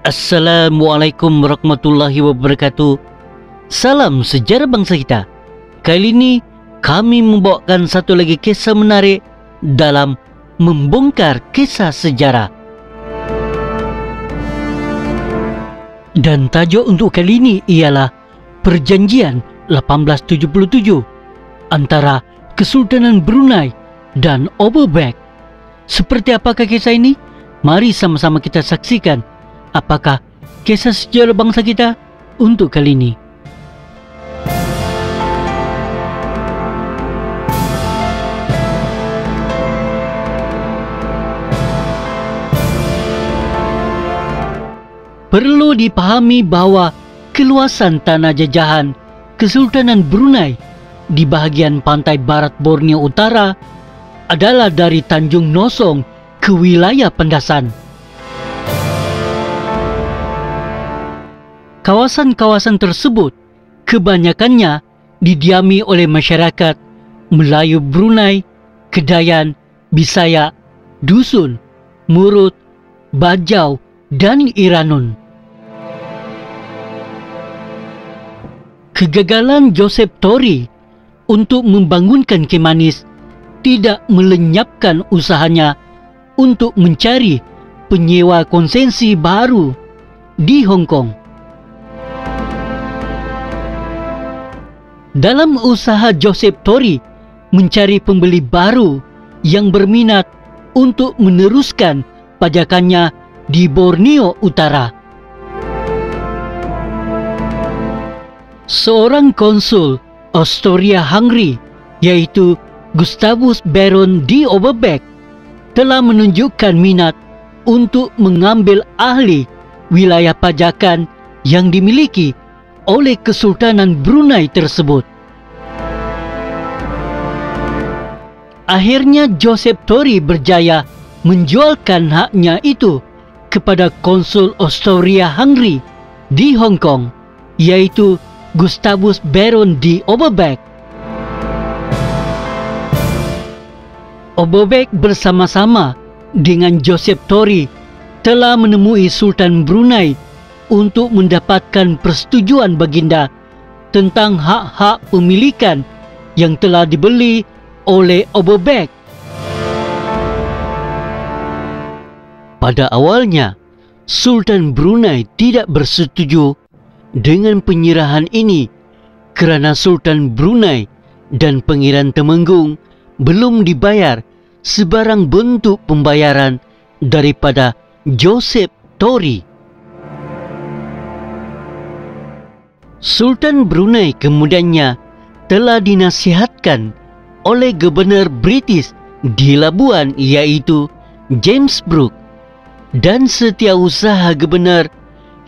Assalamualaikum warahmatullahi wabarakatuh. Salam sejarah bangsa kita. Kali ini kami membawakan satu lagi kisah menarik dalam membongkar kisah sejarah. Dan tajuk untuk kali ini ialah Perjanjian 1877 antara Kesultanan Brunei dan Overbeck. Seperti apakah kisah ini? Mari sama-sama kita saksikan apakah kisah sejarah bangsa kita untuk kali ini. Perlu dipahami bahawa keluasan tanah jajahan Kesultanan Brunei di bahagian pantai barat Borneo Utara adalah dari Tanjung Nosong ke wilayah Pendasan. Kawasan-kawasan tersebut kebanyakannya didiami oleh masyarakat Melayu Brunei, Kedayan, Bisaya, Dusun, Murut, Bajau, dan Iranun. Kegagalan Joseph Tory untuk membangunkan Kimanis tidak melenyapkan usahanya untuk mencari penyewa konsesi baru di Hong Kong. Dalam usaha Joseph Tory mencari pembeli baru yang berminat untuk meneruskan pajakannya di Borneo Utara, seorang konsul Austria-Hungary yaitu Gustavus Baron de Overbeck telah menunjukkan minat untuk mengambil alih wilayah pajakan yang dimiliki oleh Kesultanan Brunei tersebut. Akhirnya Joseph Tory berjaya menjualkan haknya itu kepada konsul Austria-Hungary di Hong Kong, yaitu Gustavus Baron de Overbeck. Overbeck bersama-sama dengan Joseph Tory telah menemui Sultan Brunei untuk mendapatkan persetujuan baginda tentang hak-hak pemilikan yang telah dibeli oleh Overbeck. Pada awalnya, Sultan Brunei tidak bersetuju dengan penyerahan ini kerana Sultan Brunei dan Pangeran Temenggung belum dibayar sebarang bentuk pembayaran daripada Joseph Tory. Sultan Brunei kemudiannya telah dinasihatkan oleh Gubernur British di Labuan iaitu James Brooke dan setiausaha Gubernur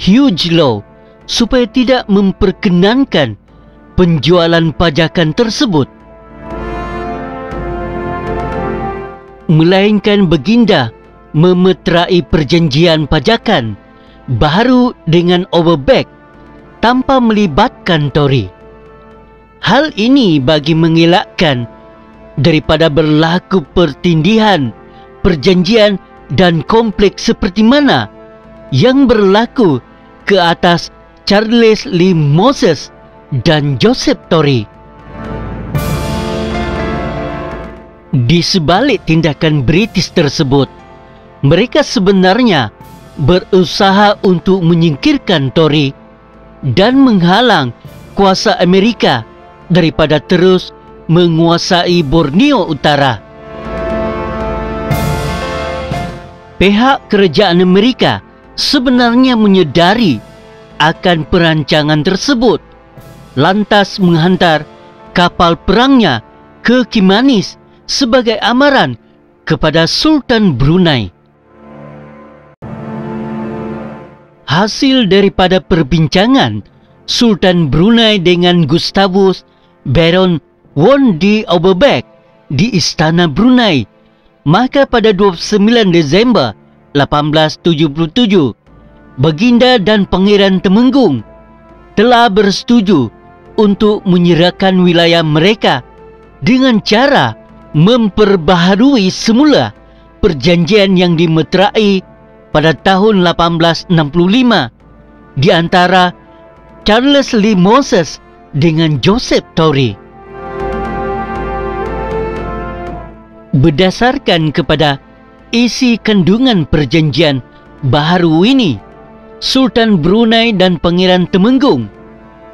Hugh Law supaya tidak memperkenankan penjualan pajakan tersebut, melainkan baginda memeterai perjanjian pajakan baru dengan Overbeck tanpa melibatkan Tory. Hal ini bagi mengelakkan daripada berlaku pertindihan perjanjian dan konflik seperti mana yang berlaku ke atas Charles Lee Moses dan Joseph Tory. Di sebalik tindakan British tersebut, mereka sebenarnya berusaha untuk menyingkirkan Tory dan menghalang kuasa Amerika daripada terus menguasai Borneo Utara. Pihak kerajaan Amerika sebenarnya menyedari akan perancangan tersebut, lantas menghantar kapal perangnya ke Kimanis sebagai amaran kepada Sultan Brunei. Hasil daripada perbincangan Sultan Brunei dengan Gustavus Baron de Overbeck di Istana Brunei, maka pada 29 Disember 1877, Baginda dan Pangeran Temenggung telah bersetuju untuk menyerahkan wilayah mereka dengan cara memperbaharui semula perjanjian yang dimeterai pada tahun 1865 di antara Charles Lee Moses dengan Joseph Torrey. Berdasarkan kepada isi kandungan perjanjian baharu ini, Sultan Brunei dan Pangeran Temenggung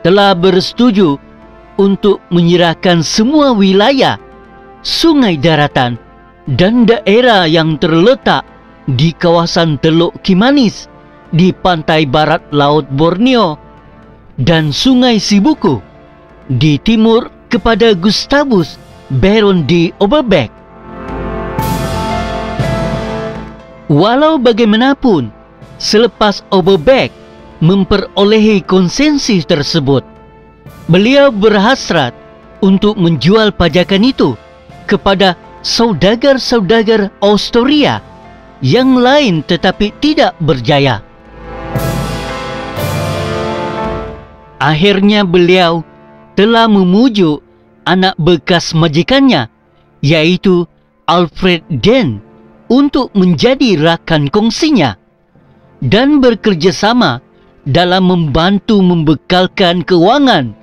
telah bersetuju untuk menyerahkan semua wilayah, sungai daratan dan daerah yang terletak di kawasan Teluk Kimanis di pantai barat Laut Borneo dan Sungai Sibuku di timur kepada Gustavus Baron de Overbeck. Walau bagaimanapun, selepas Overbeck memperolehi konsensi tersebut, beliau berhasrat untuk menjual pajakan itu kepada saudagar-saudagar Austria yang lain tetapi tidak berjaya. Akhirnya beliau telah memujuk anak bekas majikannya, yaitu Alfred Dane, untuk menjadi rakan kongsinya dan bekerjasama dalam membantu membekalkan kewangan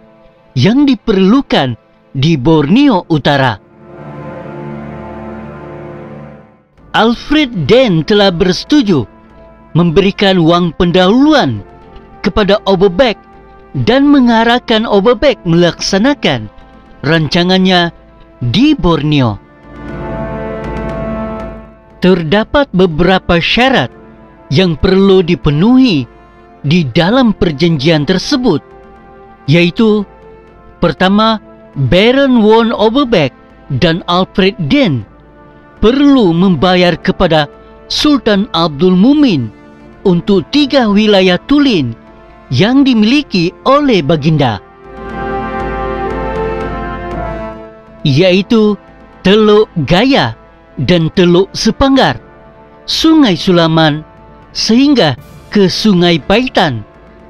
yang diperlukan di Borneo Utara. Alfred Dane telah bersetuju memberikan wang pendahuluan kepada Overbeck dan mengarahkan Overbeck melaksanakan rancangannya di Borneo. Terdapat beberapa syarat yang perlu dipenuhi di dalam perjanjian tersebut, yaitu pertama, Baron von Overbeck dan Alfred Dane perlu membayar kepada Sultan Abdul Mumin untuk 3 wilayah tulen yang dimiliki oleh baginda, yaitu Teluk Gaya dan Teluk Sepanggar, Sungai Sulaman sehingga ke Sungai Paitan,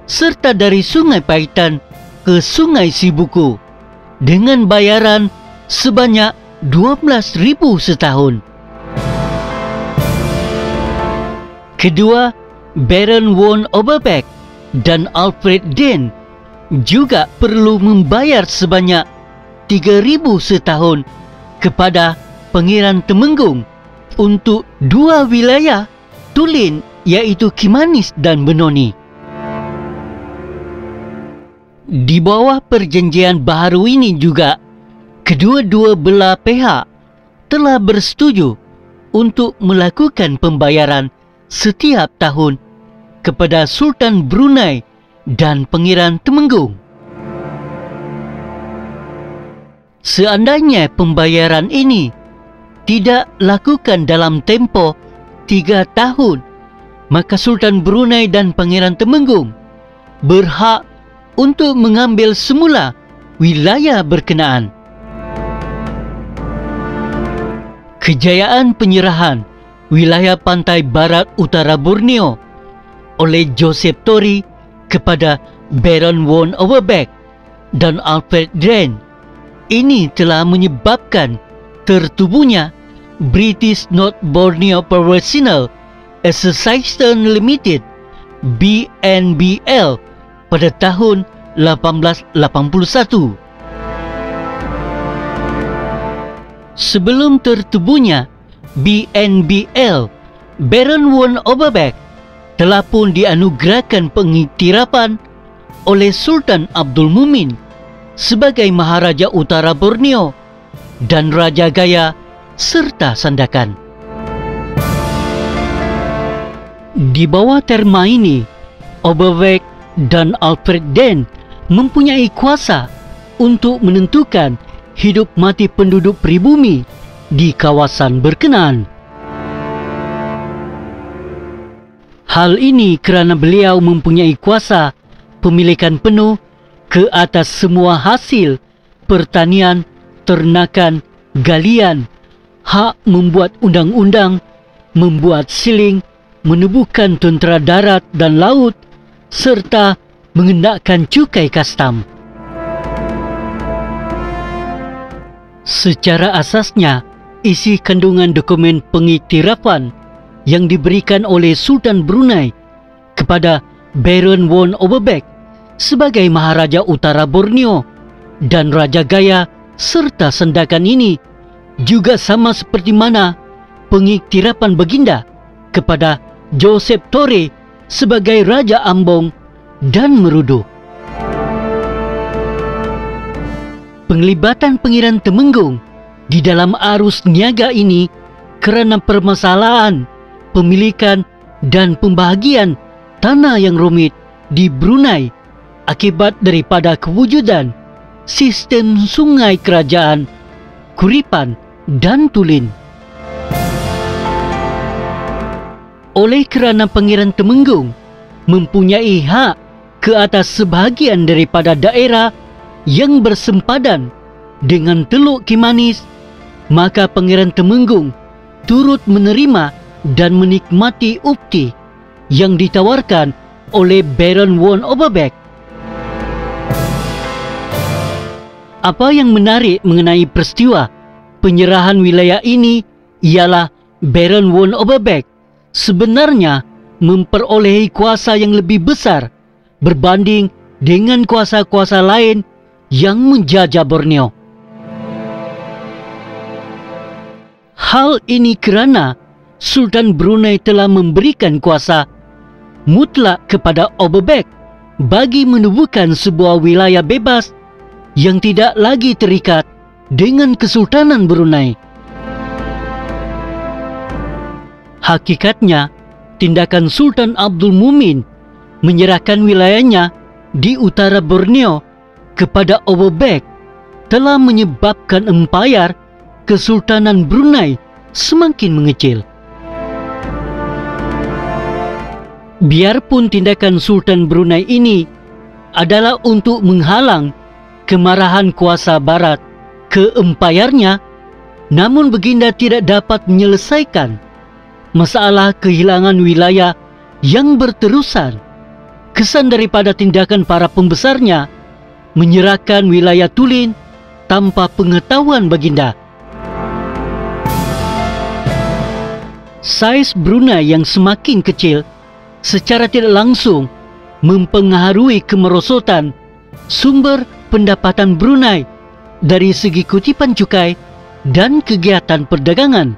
serta dari Sungai Paitan ke Sungai Sibuku dengan bayaran sebanyak 12.000 setahun. Kedua, Baron von Overbeck dan Alfred Dane juga perlu membayar sebanyak 3.000 setahun kepada Pangeran Temenggung untuk 2 wilayah tulen, yaitu Kimanis dan Benoni. Di bawah perjanjian baharu ini juga, kedua-dua belah pihak telah bersetuju untuk melakukan pembayaran setiap tahun kepada Sultan Brunei dan Pangeran Temenggung. Seandainya pembayaran ini tidak lakukan dalam tempoh 3 tahun, maka Sultan Brunei dan Pangeran Temenggung berhak untuk mengambil semula wilayah berkenaan. Kejayaan penyerahan wilayah pantai barat utara Borneo oleh Joseph Torrey kepada Baron von Overbeck dan Alfred Dane ini telah menyebabkan tertubuhnya British North Borneo Professional Association Limited (BNBL) pada tahun 1881. Sebelum tertubuhnya BNBL, Baron von Overbeck telah pun dianugerahkan pengiktirafan oleh Sultan Abdul Mumin sebagai Maharaja Utara Borneo dan Raja Gaya serta Sandakan. Di bawah terma ini, Overbeck dan Alfred Dane mempunyai kuasa untuk menentukan hidup mati penduduk pribumi di kawasan berkenaan. Hal ini kerana beliau mempunyai kuasa pemilikan penuh ke atas semua hasil pertanian, ternakan, galian, hak membuat undang-undang, membuat siling, menubuhkan tentera darat dan laut, serta mengendakkan cukai kastam. Secara asasnya, isi kandungan dokumen pengiktirafan yang diberikan oleh Sultan Brunei kepada Baron von Overbeck sebagai Maharaja Utara Borneo dan Raja Gaya, serta sendakan ini juga sama seperti mana pengiktirapan Baginda kepada Joseph Torre sebagai Raja Ambon dan Merudu. Penglibatan Pangeran Temenggung di dalam arus niaga ini kerana permasalahan pemilikan dan pembahagian tanah yang rumit di Brunei akibat daripada kewujudan sistem sungai kerajaan Kuripan dan Tulin. Oleh kerana Pangeran Temenggung mempunyai hak ke atas sebahagian daripada daerah yang bersempadan dengan Teluk Kimanis, maka Pangeran Temenggung turut menerima dan menikmati ukti yang ditawarkan oleh Baron von Overbeck. Apa yang menarik mengenai peristiwa penyerahan wilayah ini ialah Baron von Overbeck sebenarnya memperolehi kuasa yang lebih besar berbanding dengan kuasa-kuasa lain yang menjajah Borneo. Hal ini kerana Sultan Brunei telah memberikan kuasa mutlak kepada Overbeck bagi menubuhkan sebuah wilayah bebas yang tidak lagi terikat dengan Kesultanan Brunei. Hakikatnya, tindakan Sultan Abdul Mumin menyerahkan wilayahnya di utara Borneo kepada Overbeck telah menyebabkan empayar Kesultanan Brunei semakin mengecil. Biarpun tindakan Sultan Brunei ini adalah untuk menghalang kemarahan kuasa barat ke empayarnya, namun Baginda tidak dapat menyelesaikan masalah kehilangan wilayah yang berterusan. Kesan daripada tindakan para pembesarnya menyerahkan wilayah Tulin tanpa pengetahuan Baginda. Saiz Brunei yang semakin kecil secara tidak langsung mempengaruhi kemerosotan sumber pendapatan Brunei dari segi kutipan cukai dan kegiatan perdagangan.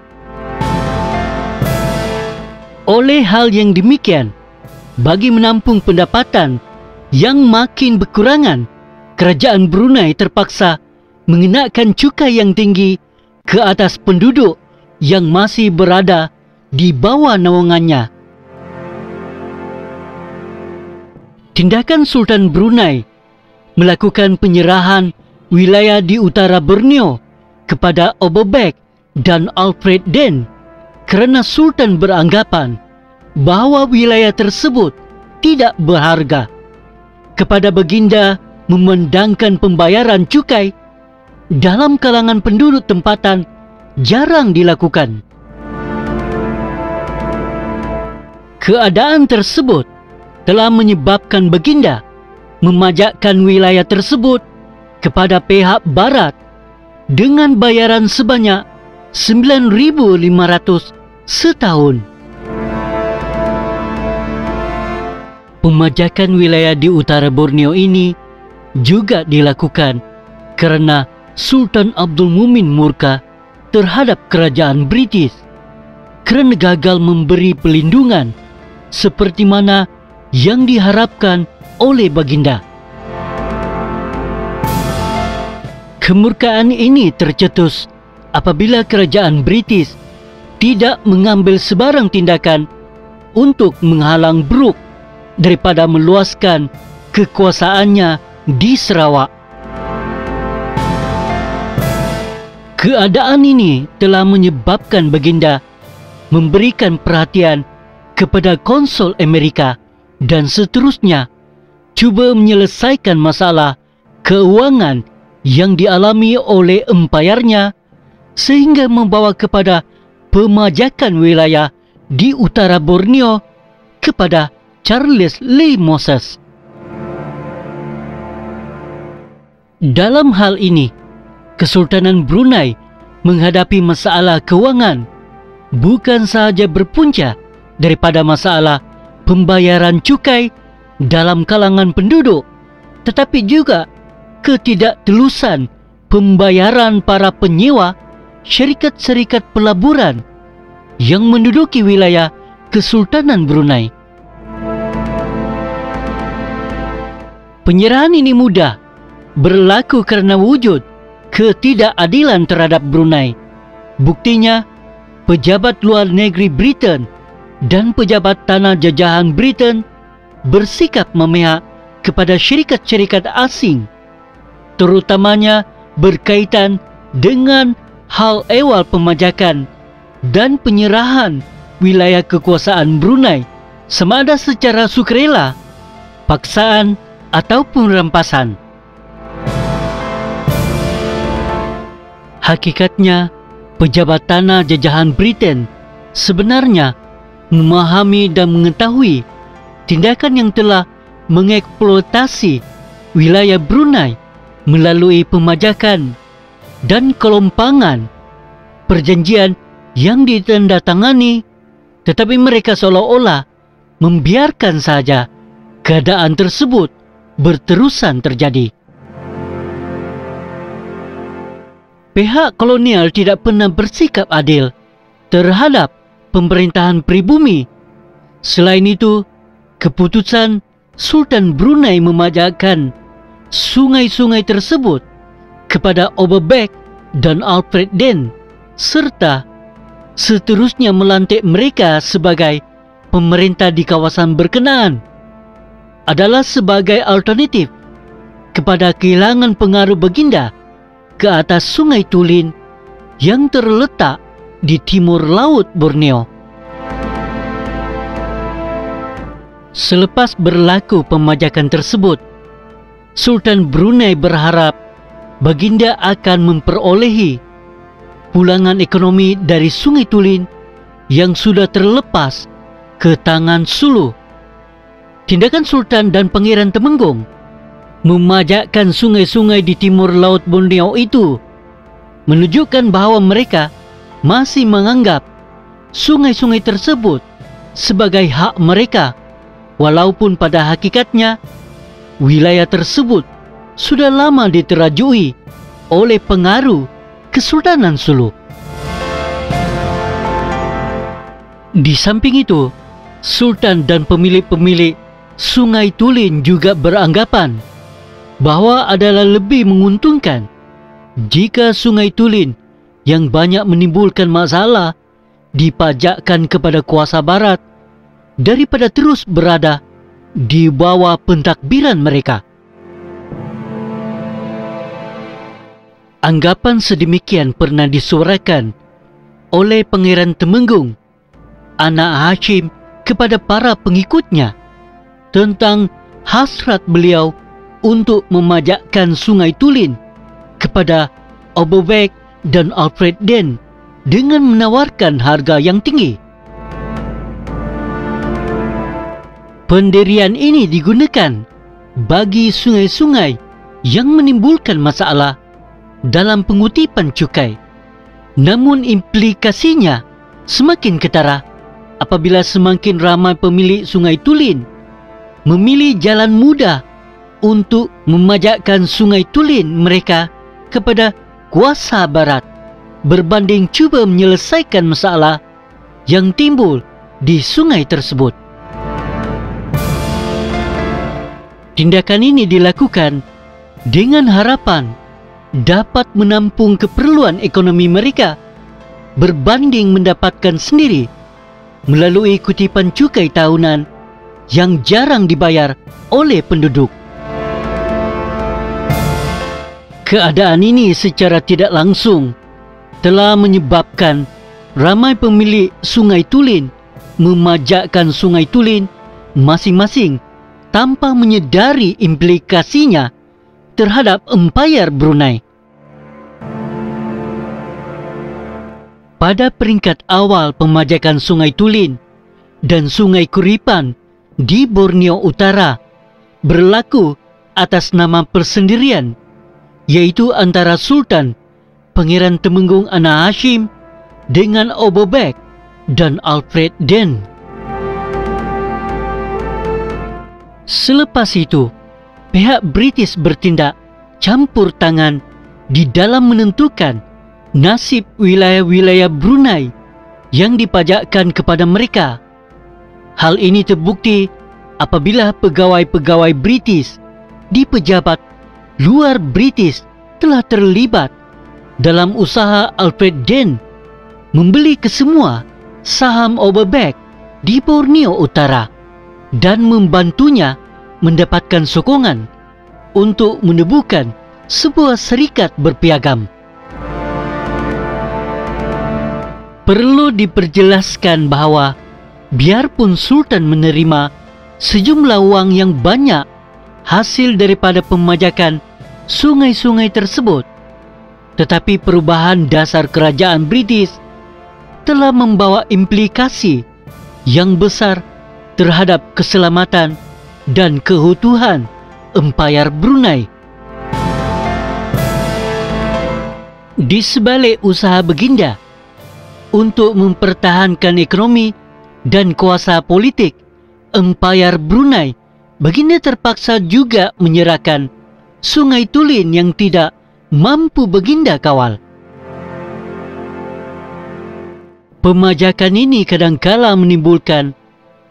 Oleh hal yang demikian, bagi menampung pendapatan yang makin berkurangan, kerajaan Brunei terpaksa mengenakan cukai yang tinggi ke atas penduduk yang masih berada di bawah naungannya. Tindakan Sultan Brunei melakukan penyerahan wilayah di utara Borneo kepada Overbeck dan Alfred Den kerana Sultan beranggapan bahawa wilayah tersebut tidak berharga. Kepada Baginda memandangkan pembayaran cukai dalam kalangan penduduk tempatan jarang dilakukan. Keadaan tersebut telah menyebabkan Baginda memajakkan wilayah tersebut kepada pihak barat dengan bayaran sebanyak 9.500 setahun. Pemajakan wilayah di utara Borneo ini juga dilakukan kerana Sultan Abdul Mumin murka terhadap kerajaan British kerana gagal memberi pelindungan seperti mana yang diharapkan oleh Baginda. Kemurkaan ini tercetus apabila kerajaan British tidak mengambil sebarang tindakan untuk menghalang Brooke daripada meluaskan kekuasaannya di Sarawak. Keadaan ini telah menyebabkan Baginda memberikan perhatian kepada konsul Amerika dan seterusnya cuba menyelesaikan masalah keuangan yang dialami oleh empayarnya sehingga membawa kepada pemajakan wilayah di utara Borneo kepada Charles Lee Moses. Dalam hal ini, Kesultanan Brunei menghadapi masalah kewangan bukan sahaja berpunca daripada masalah pembayaran cukai dalam kalangan penduduk, tetapi juga ketidaktelusan pembayaran para penyewa syarikat-syarikat pelaburan yang menduduki wilayah Kesultanan Brunei. Penyerahan ini mudah berlaku kerana wujud ketidakadilan terhadap Brunei. Buktinya, pejabat luar negeri Britain dan pejabat tanah jajahan Britain bersikap memihak kepada syarikat-syarikat asing, terutamanya berkaitan dengan hal ehwal pemajakan dan penyerahan wilayah kekuasaan Brunei, sama ada secara sukarela, paksaan ataupun rampasan. Hakikatnya, pejabat tanah jajahan Britain sebenarnya memahami dan mengetahui tindakan yang telah mengeksploitasi wilayah Brunei melalui pemajakan dan kelompangan perjanjian yang ditandatangani, tetapi mereka seolah-olah membiarkan saja keadaan tersebut berterusan terjadi. Pihak kolonial tidak pernah bersikap adil terhadap pemerintahan pribumi. Selain itu, keputusan Sultan Brunei memajakkan sungai-sungai tersebut kepada Overbeck dan Alfred Den, serta seterusnya melantik mereka sebagai pemerintah di kawasan berkenaan, adalah sebagai alternatif kepada kehilangan pengaruh baginda ke atas Sungai Tulin yang terletak di timur laut Borneo. Selepas berlaku pemajakan tersebut, Sultan Brunei berharap baginda akan memperolehi pulangan ekonomi dari Sungai Tulin yang sudah terlepas ke tangan Sulu. Tindakan Sultan dan Pangeran Temenggung memajakkan sungai-sungai di timur laut Borneo itu menunjukkan bahawa mereka masih menganggap sungai-sungai tersebut sebagai hak mereka, walaupun pada hakikatnya wilayah tersebut sudah lama diterajui oleh pengaruh Kesultanan Sulu. Di samping itu, Sultan dan pemilik-pemilik Sungai Tulin juga beranggapan bahawa adalah lebih menguntungkan jika Sungai Tulin yang banyak menimbulkan masalah dipajakkan kepada kuasa barat daripada terus berada di bawah pentadbiran mereka. Anggapan sedemikian pernah disuarakan oleh Pangeran Temenggung, anak Hashim, kepada para pengikutnya tentang hasrat beliau untuk memajakkan Sungai Tulin kepada Overbeck dan Alfred Den dengan menawarkan harga yang tinggi. Pendirian ini digunakan bagi sungai-sungai yang menimbulkan masalah dalam pengutipan cukai. Namun implikasinya semakin ketara apabila semakin ramai pemilik Sungai Tulin memilih jalan mudah untuk memajakkan Sungai Tulin mereka kepada kuasa barat berbanding cuba menyelesaikan masalah yang timbul di sungai tersebut. Tindakan ini dilakukan dengan harapan dapat menampung keperluan ekonomi mereka berbanding mendapatkan sendiri melalui kutipan cukai tahunan yang jarang dibayar oleh penduduk. Keadaan ini secara tidak langsung telah menyebabkan ramai pemilik Sungai Tulin memajakkan Sungai Tulin masing-masing tanpa menyedari implikasinya terhadap Empayar Brunei. Pada peringkat awal pemajakan Sungai Tulin dan Sungai Kuripan di Borneo Utara berlaku atas nama persendirian, yaitu antara Sultan Pangeran Temenggung anak Hashim dengan Overbeck dan Alfred Den. Selepas itu, pihak British bertindak campur tangan di dalam menentukan nasib wilayah-wilayah Brunei yang dipajakkan kepada mereka. Hal ini terbukti apabila pegawai-pegawai British di pejabat luar British telah terlibat dalam usaha Alfred Den membeli kesemua saham Overbeck di Borneo Utara dan membantunya mendapatkan sokongan untuk menebukan sebuah serikat berpiagam. Perlu diperjelaskan bahawa biarpun Sultan menerima sejumlah wang yang banyak hasil daripada pemajakan sungai-sungai tersebut, tetapi perubahan dasar kerajaan British telah membawa implikasi yang besar terhadap keselamatan dan keutuhan Empayar Brunei. Di sebalik usaha Baginda untuk mempertahankan ekonomi dan kuasa politik Empayar Brunei, Baginda terpaksa juga menyerahkan Sungai Tulin yang tidak mampu Baginda kawal. Pemajakan ini kadangkala menimbulkan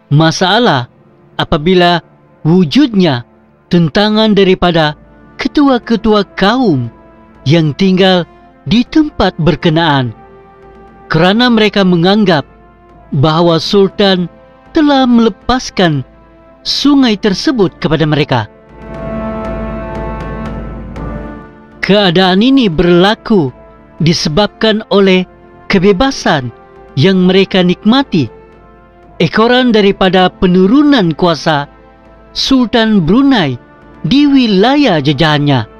masalah apabila wujudnya tentangan daripada ketua-ketua kaum yang tinggal di tempat berkenaan, kerana mereka menganggap bahawa Sultan telah melepaskan sungai tersebut kepada mereka. Keadaan ini berlaku disebabkan oleh kebebasan yang mereka nikmati ekoran daripada penurunan kuasa Sultan Brunei di wilayah jajahannya.